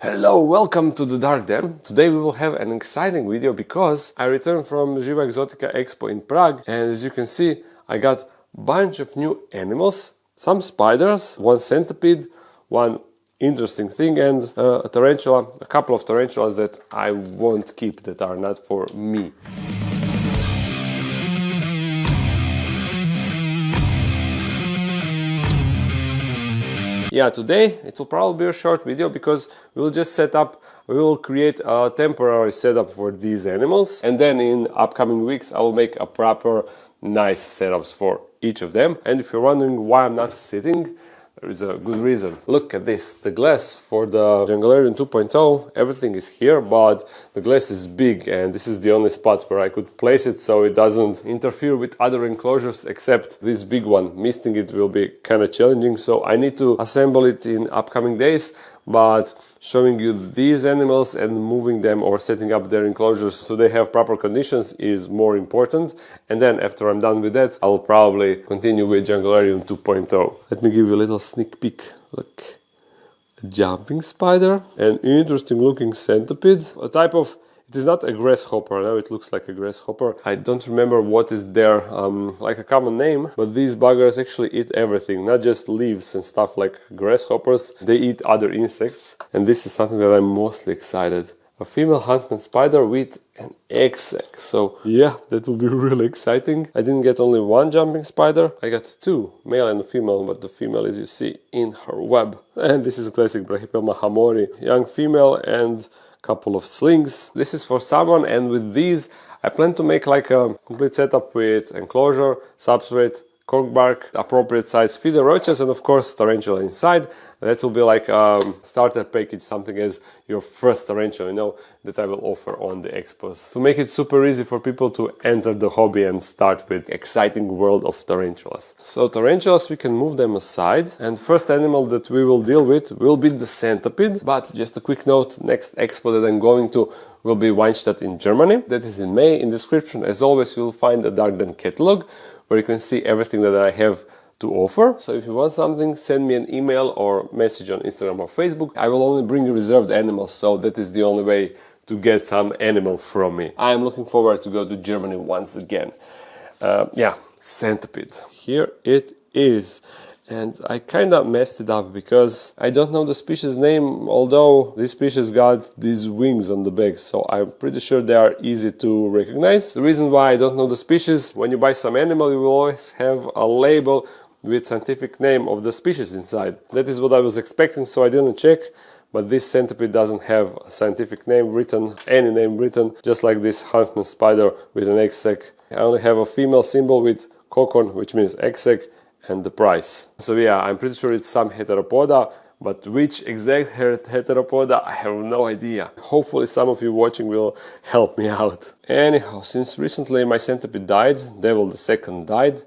Hello, welcome to the Dark Den. Today we will have an exciting video because I returned from Živa Exotica Expo in Prague, and as you can see I got a bunch of new animals, some spiders, one centipede, one interesting thing, and a tarantula, a couple of tarantulas that I won't keep, that are not for me. Yeah, today it will probably be a short video because we will create a temporary setup for these animals, and then in upcoming weeks I will make a proper nice setups for each of them. And if you're wondering why I'm not sitting, there is a good reason. Look at this, the glass for the Junglarium 2.0, everything is here, but the glass is big and this is the only spot where I could place it so it doesn't interfere with other enclosures except this big one. Missing it will be kind of challenging, so I need to assemble it in upcoming days, but showing you these animals and moving them or setting up their enclosures so they have proper conditions is more important. And then after I'm done with that, I'll probably continue with Junglarium 2.0. Let me give you a little sneak peek. Look, a jumping spider, an interesting looking centipede, a type of, it is not a grasshopper, now it looks like a grasshopper. I don't remember what is their like a common name, but these buggers actually eat everything, not just leaves and stuff like grasshoppers. They eat other insects, and this is something that I'm mostly excited. A female huntsman spider with an egg sac. So yeah, that will be really exciting. I didn't get only one jumping spider, I got two, male and a female, but the female is, you see, in her web. And this is a classic Brachypelma hamori, young female and couple of slings. This is for someone, and with these I plan to make like a complete setup with enclosure, substrate, cork bark, appropriate size feeder roaches, and of course tarantula inside. That will be like a starter package, something as your first tarantula, you know, that I will offer on the expos. To make it super easy for people to enter the hobby and start with exciting world of tarantulas. So tarantulas, we can move them aside, and first animal that we will deal with will be the centipede. But just a quick note, next expo that I'm going to will be Weinstadt in Germany. That is in May. In description, as always, you will find a Dark Den catalog where you can see everything that I have to offer. So if you want something, send me an email or message on Instagram or Facebook. I will only bring reserved animals, so that is the only way to get some animal from me. I am looking forward to go to Germany once again. Yeah, centipede. Here it is. And I kind of messed it up because I don't know the species name, although this species got these wings on the back, so I'm pretty sure they are easy to recognize. The reason why I don't know the species, when you buy some animal, you will always have a label with scientific name of the species inside. That is what I was expecting, so I didn't check. But this centipede doesn't have a scientific name written, any name written, just like this huntsman spider with an egg sac. I only have a female symbol with kokon, which means egg sac, and the price. So yeah, I'm pretty sure it's some Heteropoda, but which exact Heteropoda, I have no idea. Hopefully some of you watching will help me out. Anyhow, since recently my centipede died, Devil the Second died,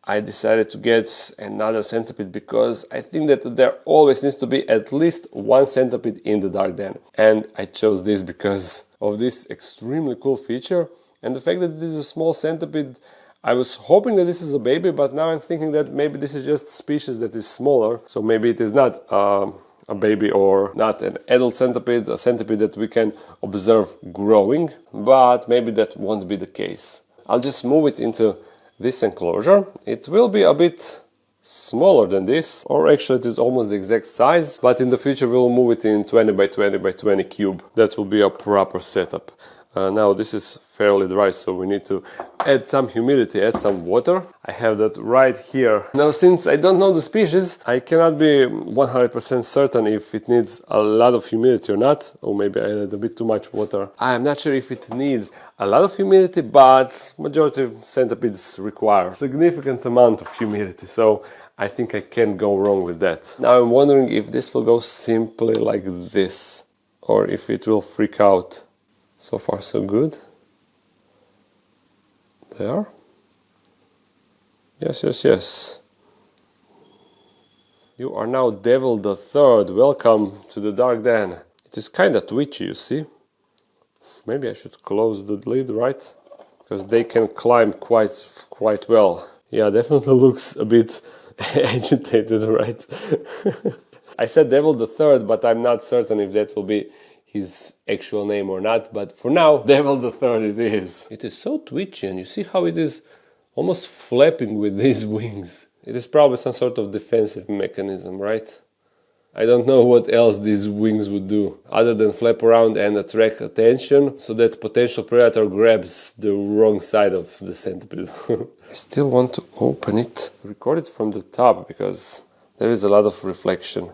I decided to get another centipede because I think that there always needs to be at least one centipede in the Dark Den. And I chose this because of this extremely cool feature and the fact that this is a small centipede. I was hoping that this is a baby, but now I'm thinking that maybe this is just a species that is smaller. So maybe it is not a baby or not an adult centipede, a centipede that we can observe growing, but maybe that won't be the case. I'll just move it into this enclosure. It will be a bit smaller than this, or actually it is almost the exact size, but in the future we'll move it in 20 by 20 by 20 cube. That will be a proper setup. Now this is fairly dry, so we need to add some humidity, add some water. I have that right here. Now since I don't know the species, I cannot be 100% certain if it needs a lot of humidity or not, or maybe I added a bit too much water. I'm not sure if it needs a lot of humidity, but majority of centipedes require a significant amount of humidity, so I think I can't go wrong with that. Now I'm wondering if this will go simply like this, or if it will freak out. So far so good. There. Yes. You are now Devil the Third. Welcome to the Dark Den. It is kind of twitchy, you see. Maybe I should close the lid, right? Because they can climb quite well. Yeah, definitely looks a bit agitated, right? I said Devil the Third, but I'm not certain if that will be his actual name or not. But for now, Devil the Third it is. It is so twitchy, and you see how it is almost flapping with these wings. It is probably some sort of defensive mechanism, right? I don't know what else these wings would do, other than flap around and attract attention, so that potential predator grabs the wrong side of the centipede. I still want to open it, record it from the top, because there is a lot of reflection.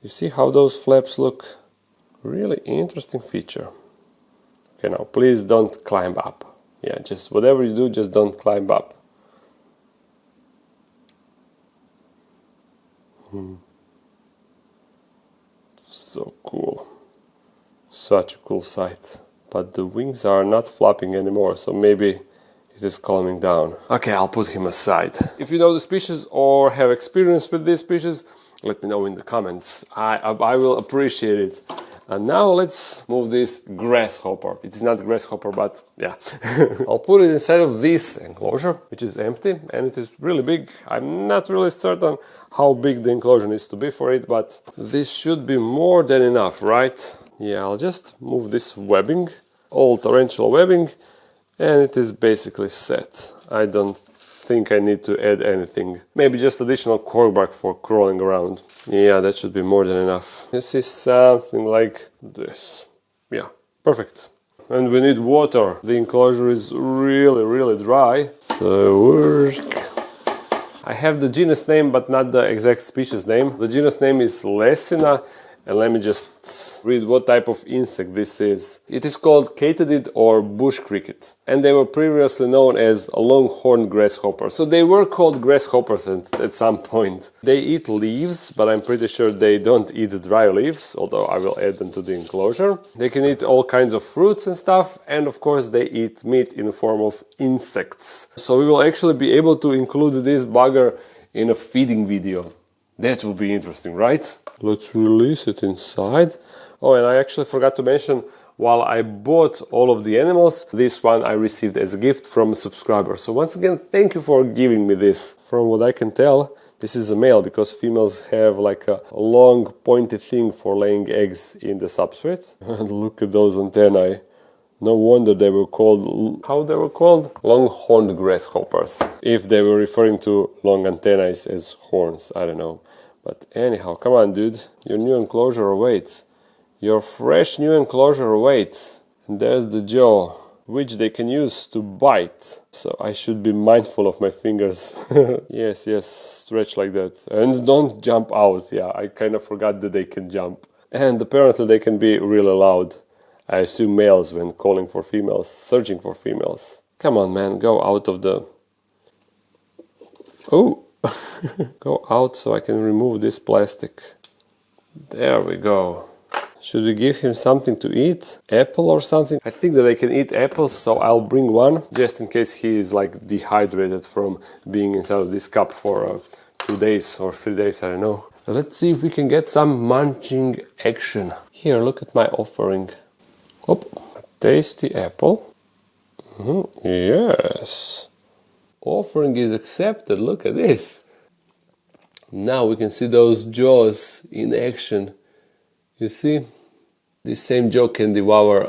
You see how those flaps look? Really interesting feature. Okay, now please don't climb up. Yeah, just whatever you do, just don't climb up. So cool. Such a cool sight. But the wings are not flapping anymore, so maybe it is calming down. Okay, I'll put him aside. If you know the species or have experience with this species, let me know in the comments. I will appreciate it. And now let's move this grasshopper. It is not grasshopper, but yeah. I'll put it inside of this enclosure, which is empty, and it is really big. I'm not really certain how big the enclosure needs to be for it, but this should be more than enough, right? Yeah, I'll just move this webbing, old tarantula webbing, and it is basically set. I don't think I need to add anything. Maybe just additional corkbark for crawling around. Yeah, that should be more than enough. This is something like this. Yeah, perfect. And we need water. The enclosure is really dry. So work. I have the genus name, but not the exact species name. The genus name is Lesina. And let me just read what type of insect this is. It is called katydid or bush cricket. And they were previously known as longhorned grasshoppers. So they were called grasshoppers at some point. They eat leaves, but I'm pretty sure they don't eat dry leaves, although I will add them to the enclosure. They can eat all kinds of fruits and stuff, and of course they eat meat in the form of insects. So we will actually be able to include this bugger in a feeding video. That will be interesting, right? Let's release it inside. Oh, and I actually forgot to mention, while I bought all of the animals, this one I received as a gift from a subscriber. So once again, thank you for giving me this. From what I can tell, this is a male, because females have like a long pointy thing for laying eggs in the substrate. And look at those antennae. No wonder they were called, how they were called? Longhorned grasshoppers. If they were referring to long antennae as horns, I don't know. But anyhow, come on dude, your new enclosure awaits. Your fresh new enclosure awaits. And there's the jaw, which they can use to bite. So I should be mindful of my fingers. Yes, stretch like that. And don't jump out. Yeah, I kind of forgot that they can jump. And apparently they can be really loud. I assume males when calling for females, searching for females. Come on man, go out of the... Oh! Go out so I can remove this plastic. There we go. Should we give him something to eat? Apple or something? I think that they can eat apples, so I'll bring one, just in case he is like dehydrated from being inside of this cup for 2 days or 3 days, I don't know. Let's see if we can get some munching action. Here, look at my offering. Oh, a tasty apple. Yes. Offering is accepted. Look at this. Now we can see those jaws in action. You see? This same jaw can devour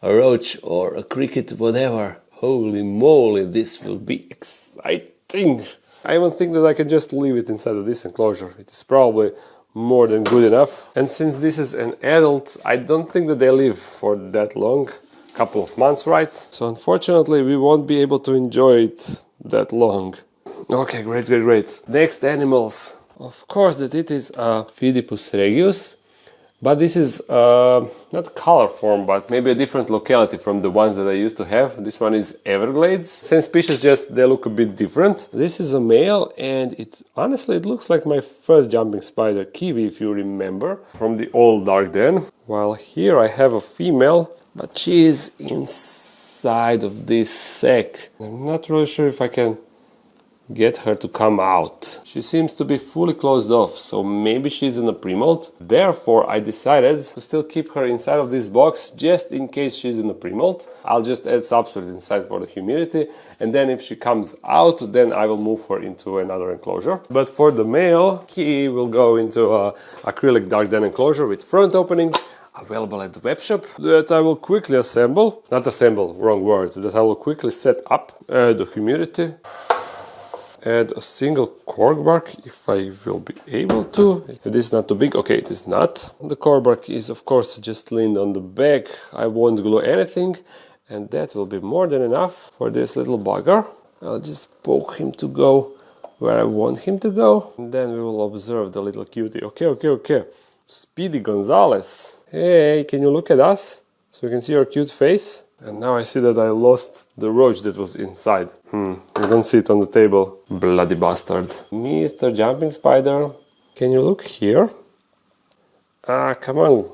a roach or a cricket, whatever. Holy moly, this will be exciting. I even think that I can just leave it inside of this enclosure. It is probably more than good enough. And since this is an adult, I don't think that they live for that long. Couple of months, right? So unfortunately we won't be able to enjoy it that long. Okay, great. Next animals. Of course that it is a Phidippus regius, but this is not color form, but maybe a different locality from the ones that I used to have. This one is Everglades. Same species, just they look a bit different. This is a male, and honestly it looks like my first jumping spider, Kiwi, if you remember, from the old Dark Den. While here I have a female, but she is inside of this sack. I'm not really sure if I can get her to come out. She seems to be fully closed off, so maybe she's in a pre-molt. Therefore, I decided to still keep her inside of this box just in case she's in a pre-molt. I'll just add substrate inside for the humidity, and then if she comes out, then I will move her into another enclosure. But for the male, he will go into a acrylic dark den enclosure with front opening, available at the web shop, that I will quickly assemble. Not assemble, wrong word. That I will quickly set up. Add the humidity. Add a single cork bark if I will be able to. It is not too big. Okay, it is not. The cork bark is of course just leaned on the back. I won't glue anything, and that will be more than enough for this little bugger. I'll just poke him to go where I want him to go, and then we will observe the little cutie. Okay. Speedy Gonzalez. Hey, can you look at us so you can see our cute face? And now I see that I lost the roach that was inside. I don't see it on the table. Bloody bastard. Mr. Jumping Spider, can you look here? Ah, come on.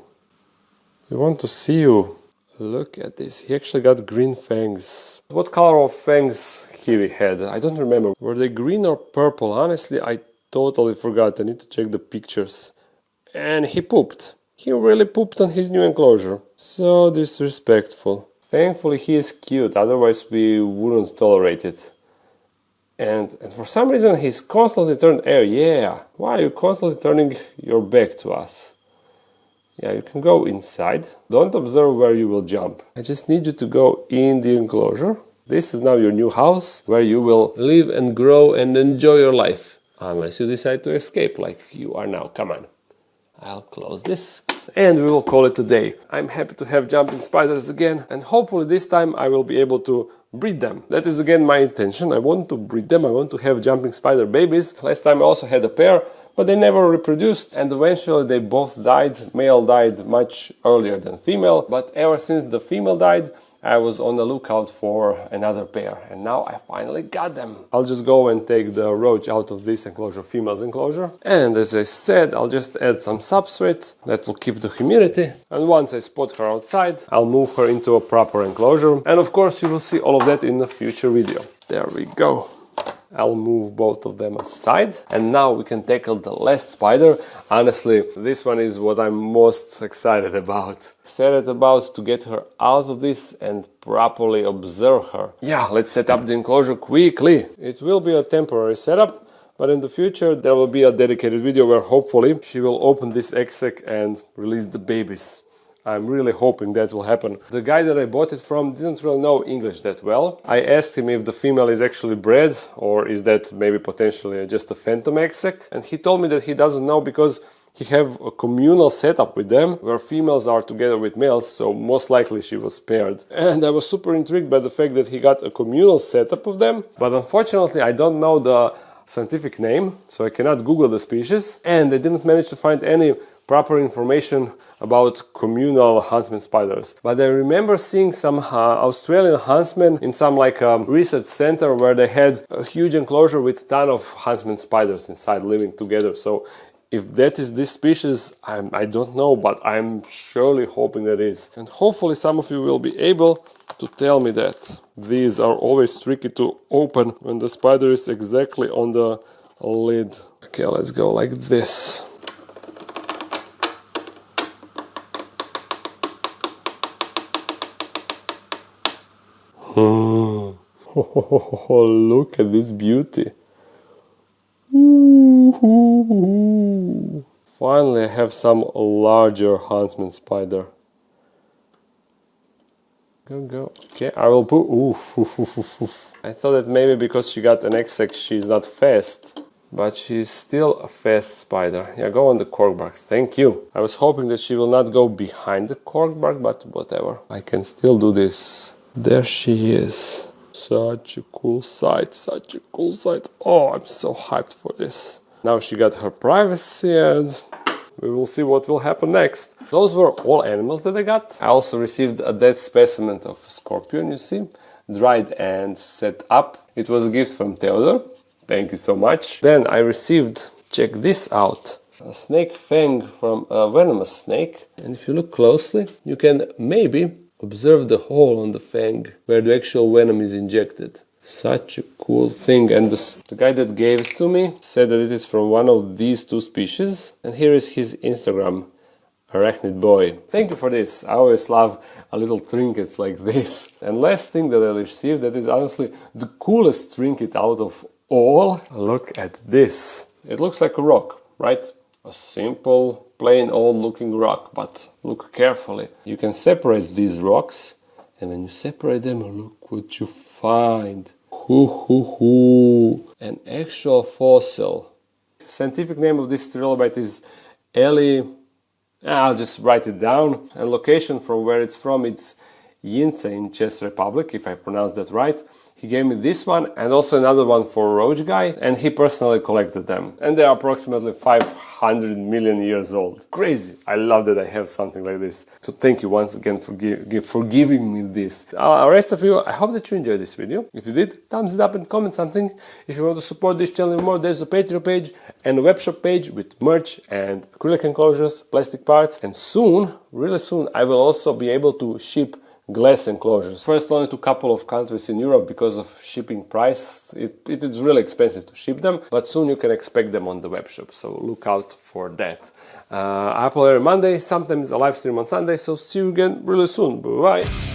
We want to see you. Look at this. He actually got green fangs. What color of fangs he had? I don't remember. Were they green or purple? Honestly, I totally forgot. I need to check the pictures. And he pooped. He really pooped on his new enclosure. So disrespectful. Thankfully he is cute, otherwise we wouldn't tolerate it. And for some reason he's constantly turned air. Yeah, why are you constantly turning your back to us? Yeah, you can go inside. Don't observe where you will jump. I just need you to go in the enclosure. This is now your new house, where you will live and grow and enjoy your life. Unless you decide to escape like you are now. Come on. I'll close this and we will call it a day. I'm happy to have jumping spiders again, and hopefully this time I will be able to breed them. That is again my intention. I want to breed them. I want to have jumping spider babies. Last time I also had a pair, but they never reproduced, and eventually they both died. Male died much earlier than female, but ever since the female died, I was on the lookout for another pair, and now I finally got them. I'll just go and take the roach out of this enclosure, female's enclosure. And as I said, I'll just add some substrate that will keep the humidity. And once I spot her outside, I'll move her into a proper enclosure. And of course, you will see all of that in a future video. There we go. I'll move both of them aside, and now we can tackle the last spider. Honestly, this one is what I'm most excited about. Excited about to get her out of this and properly observe her. Yeah, let's set up the enclosure quickly. It will be a temporary setup, but in the future there will be a dedicated video where hopefully she will open this egg sac and release the babies. I'm really hoping that will happen. The guy that I bought it from didn't really know English that well. I asked him if the female is actually bred or is that maybe potentially just a phantom egg sac, and he told me that he doesn't know because he have a communal setup with them where females are together with males, so most likely she was paired. And I was super intrigued by the fact that he got a communal setup of them, but unfortunately I don't know the scientific name, so I cannot Google the species, and I didn't manage to find any proper information about communal huntsman spiders. But I remember seeing some Australian huntsmen in some research center where they had a huge enclosure with a ton of huntsman spiders inside living together. So if that is this species, I don't know, but I'm surely hoping that is. And hopefully some of you will be able to tell me that. These are always tricky to open when the spider is exactly on the lid. Okay, let's go like this. Oh, look at this beauty. Ooh. Finally I have some larger huntsman spider. Go. Okay, I will put... Oof. I thought that maybe because she got an egg sac she's not fast. But she's still a fast spider. Yeah, go on the cork bark. Thank you. I was hoping that she will not go behind the cork bark, but whatever. I can still do this. There she is. Such a cool sight, such a cool sight. Oh, I'm so hyped for this. Now she got her privacy and we will see what will happen next. Those were all animals that I got. I also received a dead specimen of a scorpion, you see, dried and set up. It was a gift from Theodore. Thank you so much. Then I received, check this out, a snake fang from a venomous snake. And if you look closely, you can maybe observe the hole on the fang where the actual venom is injected. Such a cool thing. And the guy that gave it to me said that it is from one of these two species. And here is his Instagram, Arachnid Boy. Thank you for this. I always love a little trinkets like this. And last thing that I received that is honestly the coolest trinket out of all. Look at this. It looks like a rock, right? A simple, plain old looking rock, but look carefully. You can separate these rocks, and when you separate them, look what you find. An actual fossil. Scientific name of this trilobite is I'll just write it down. And location from where it's from, it's Yince in Czech Republic, if I pronounced that right. He gave me this one and also another one for a roach guy, and he personally collected them. And they are approximately 500 million years old. Crazy! I love that I have something like this. So thank you once again for giving me this. Rest of you, I hope that you enjoyed this video. If you did, thumbs it up and comment something. If you want to support this channel more, there's a Patreon page and a webshop page with merch and acrylic enclosures, plastic parts. And soon, really soon, I will also be able to ship glass enclosures. First only to a couple of countries in Europe because of shipping price. It is really expensive to ship them, but soon you can expect them on the web shop, so look out for that. I upload every Monday, sometimes a live stream on Sunday, so see you again really soon. Bye bye.